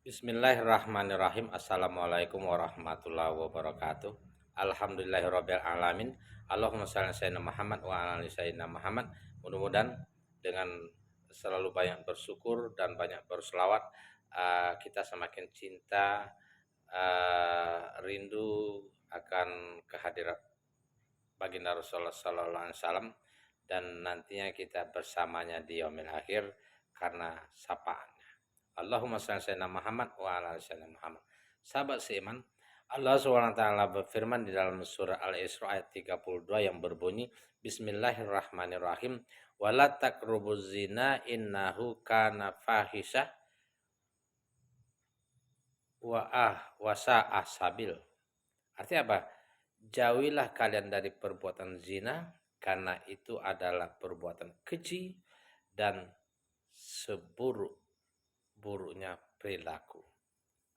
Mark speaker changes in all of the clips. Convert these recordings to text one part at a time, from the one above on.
Speaker 1: Bismillahirrahmanirrahim. Assalamualaikum warahmatullahi wabarakatuh. Alhamdulillahirabbil alamin. Allahumma shalli ala sayyidina Muhammad wa ala ali sayyidina Muhammad. Mudah-mudahan dengan selalu banyak bersyukur dan banyak berselawat, kita semakin cinta, rindu akan kehadirat baginda Rasulullah sallallahu alaihi wasallam, dan nantinya kita bersamanya di yaumil akhir karena sapaan. Allahumma shalli ala sayyidina Muhammad wa ala ali sayyidina Muhammad. Sahabat seiman, Allah SWT berfirman di dalam surah Al-Isra ayat 32 yang berbunyi, Bismillahirrahmanirrahim, wala taqrabuz zina innahu kana fahisyah wa sa'a sabil. Artinya apa? Jauhilah kalian dari perbuatan zina karena itu adalah perbuatan keji dan seburuk-buruknya perilaku.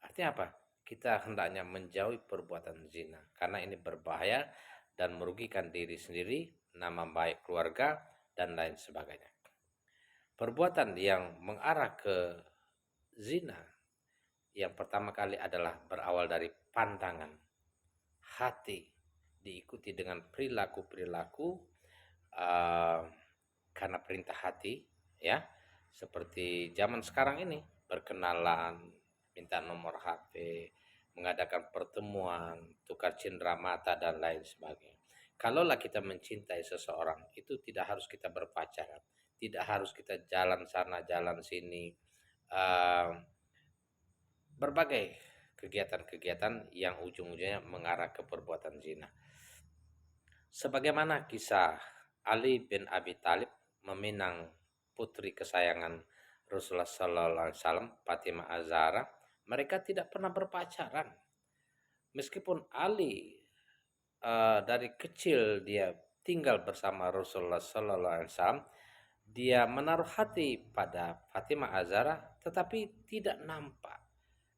Speaker 1: Artinya apa? Kita hendaknya menjauhi perbuatan zina karena ini berbahaya dan merugikan diri sendiri, nama baik keluarga, dan lain sebagainya. Perbuatan yang mengarah ke zina yang pertama kali adalah berawal dari pandangan hati, diikuti dengan perilaku-perilaku karena perintah hati, ya, seperti zaman sekarang ini, berkenalan, minta nomor HP, mengadakan pertemuan, tukar cindera mata, dan lain sebagainya. Kalaulah kita mencintai seseorang, itu tidak harus kita berpacaran, tidak harus kita jalan sana jalan sini, berbagai kegiatan-kegiatan yang ujung-ujungnya mengarah ke perbuatan zina. Sebagaimana kisah Ali bin Abi Thalib meminang putri kesayangan Rasulullah sallallahu alaihi wasallam, Fatimah Az-Zahra, mereka tidak pernah berpacaran. Meskipun Ali dari kecil dia tinggal bersama Rasulullah sallallahu alaihi wasallam, dia menaruh hati pada Fatimah Az-Zahra tetapi tidak nampak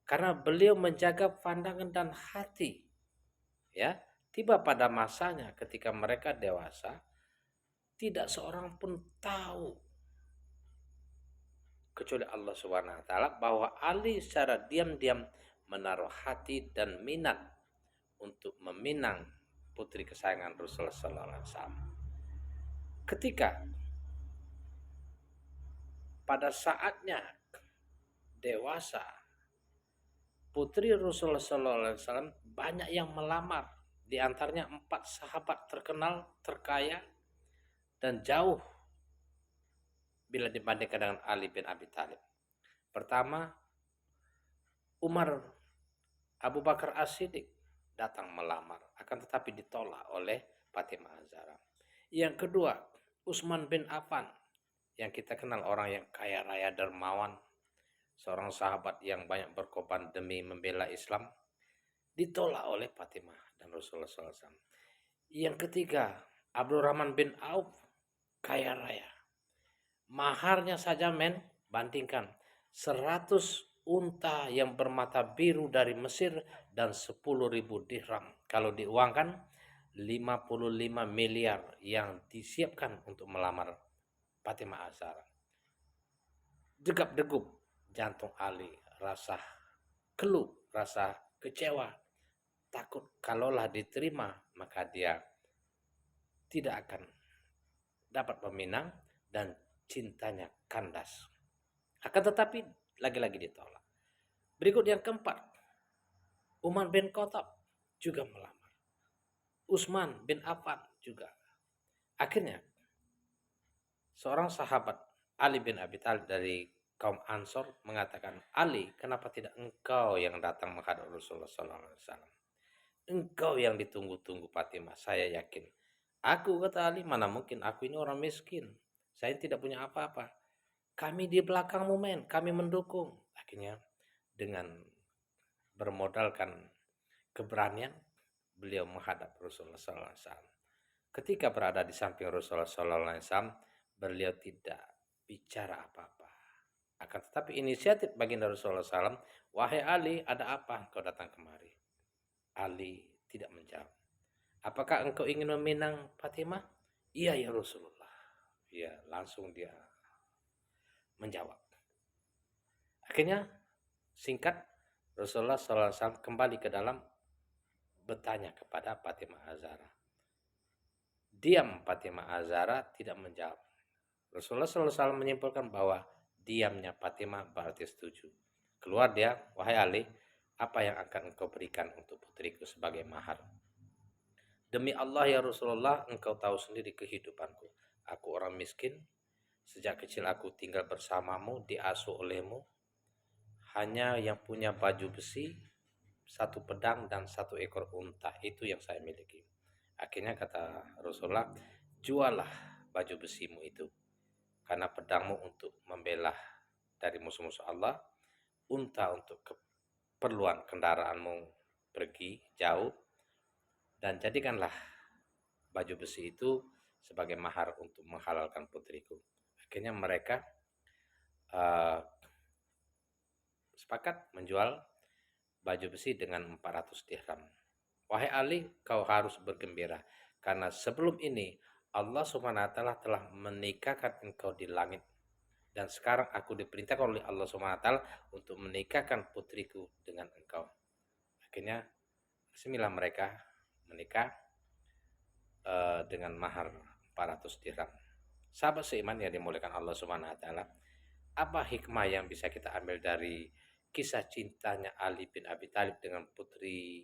Speaker 1: karena beliau menjaga pandangan dan hati. Ya, tiba pada masanya ketika mereka dewasa, tidak seorang pun tahu kecuali Allah Subhanahu wa taala bahwa Ali secara diam-diam menaruh hati dan minat untuk meminang putri kesayangan Rasulullah sallallahu alaihi wasallam. Ketika pada saatnya dewasa, putri Rasulullah sallallahu alaihi wasallam banyak yang melamar, di antaranya 4 sahabat terkenal, terkaya, dan jauh bila dibandingkan dengan Ali bin Abi Thalib. Pertama, Umar Abu Bakar As-Siddiq datang melamar, akan tetapi ditolak oleh Fatimah Az-Zahra. Yang kedua, Utsman bin Affan, yang kita kenal orang yang kaya raya dermawan, seorang sahabat yang banyak berkorban demi membela Islam, ditolak oleh Fatimah dan Rasulullah SAW. Yang ketiga, Abdurrahman bin Auf, kaya raya. Maharnya saja bandingkan 100 unta yang bermata biru dari Mesir dan 10.000 dirham. Kalau diuangkan 55 miliar yang disiapkan untuk melamar Fatimah Az-Zahra. Degap-degup jantung Ali, rasa keluh, rasa kecewa, takut kalaulah diterima maka dia tidak akan dapat meminang dan cintanya kandas. Akan tetapi lagi-lagi ditolak. Berikut yang keempat, Umar bin Khattab juga melamar. Utsman bin Affan juga. Akhirnya seorang sahabat Ali bin Abi Thalib dari kaum Ansor mengatakan, Ali, kenapa tidak engkau yang datang menghadap Rasulullah SAW? Engkau yang ditunggu-tunggu Fatimah, saya yakin. Aku, kata Ali, mana mungkin, aku ini orang miskin. Saya tidak punya apa-apa. Kami di belakangmu kami mendukung. Akhirnya dengan bermodalkan keberanian, beliau menghadap Rasulullah SAW. Ketika berada di samping Rasulullah SAW, beliau tidak bicara apa-apa. Akan tetapi inisiatif baginda Rasulullah SAW, wahai Ali, ada apa engkau datang kemari? Ali tidak menjawab. Apakah engkau ingin meminang Fatimah? Iya ya Rasulullah. Ya, langsung dia menjawab. Akhirnya Singkat, Rasulullah SAW kembali ke dalam bertanya kepada Fatimah Az-Zahra. Diam Fatimah Az-Zahra tidak menjawab. Rasulullah SAW menyimpulkan bahwa diamnya Fatimah berarti setuju. Keluar dia, wahai Ali, apa yang akan engkau berikan untuk putriku sebagai mahar? Demi Allah ya Rasulullah, engkau tahu sendiri kehidupanku. Aku orang miskin, sejak kecil aku tinggal bersamamu, diasuh olehmu. Hanya yang punya baju besi, satu pedang dan satu ekor unta, itu yang saya miliki. Akhirnya kata Rasulullah, jualah baju besimu itu, karena pedangmu untuk membela dari musuh-musuh Allah, unta untuk keperluan kendaraanmu pergi jauh, dan jadikanlah baju besi itu sebagai mahar untuk menghalalkan putriku. Akhirnya mereka uh, sepakat menjual baju besi dengan 400 dirham. Wahai Ali, kau harus bergembira, karena sebelum ini Allah Subhanahu wa taala telah menikahkan engkau di langit, dan sekarang aku diperintahkan oleh Allah Subhanahu wa taala untuk menikahkan putriku dengan engkau. Akhirnya bismillah mereka menikah dengan mahar 400 dirham. Sahabat seiman yang dimuliakan Allah Subhanahu wa taala, apa hikmah yang bisa kita ambil dari kisah cintanya Ali bin Abi Thalib dengan putri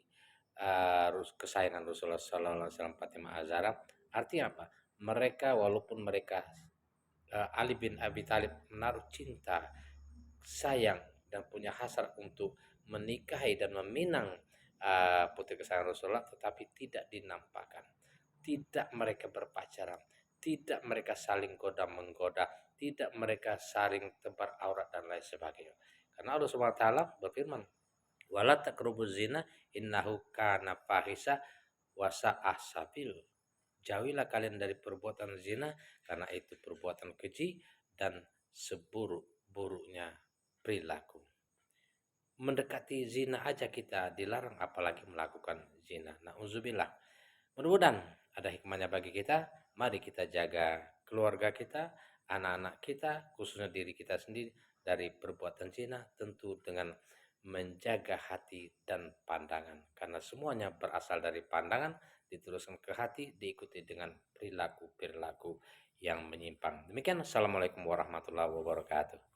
Speaker 1: kesayangan Rasulullah sallallahu alaihi wasallam, Fatimah Az-Zahra? Artinya apa? Mereka, walaupun mereka Ali bin Abi Thalib menaruh cinta, sayang dan punya hasrat untuk menikahi dan meminang putri kesayangan Rasulullah, tetapi tidak dinampakkan. Tidak mereka berpacaran, tidak mereka saling goda menggoda, tidak mereka saling tebar aurat dan lain sebagainya. Karena Allah Subhanahu wa taala berfirman, "Wala taqrabuz zina innahu kana fahisha wa sa'ah sabil." Jauhilah kalian dari perbuatan zina, karena itu perbuatan keji dan seburuk-buruknya perilaku. Mendekati zina aja kita dilarang, apalagi melakukan zina. Nauzubillah. Mudah-mudahan ada hikmahnya bagi kita. Mari kita jaga keluarga kita, anak-anak kita, khususnya diri kita sendiri dari perbuatan zina, tentu dengan menjaga hati dan pandangan. Karena semuanya berasal dari pandangan, diteruskan ke hati, diikuti dengan perilaku-perilaku yang menyimpang. Demikian, Assalamualaikum warahmatullahi wabarakatuh.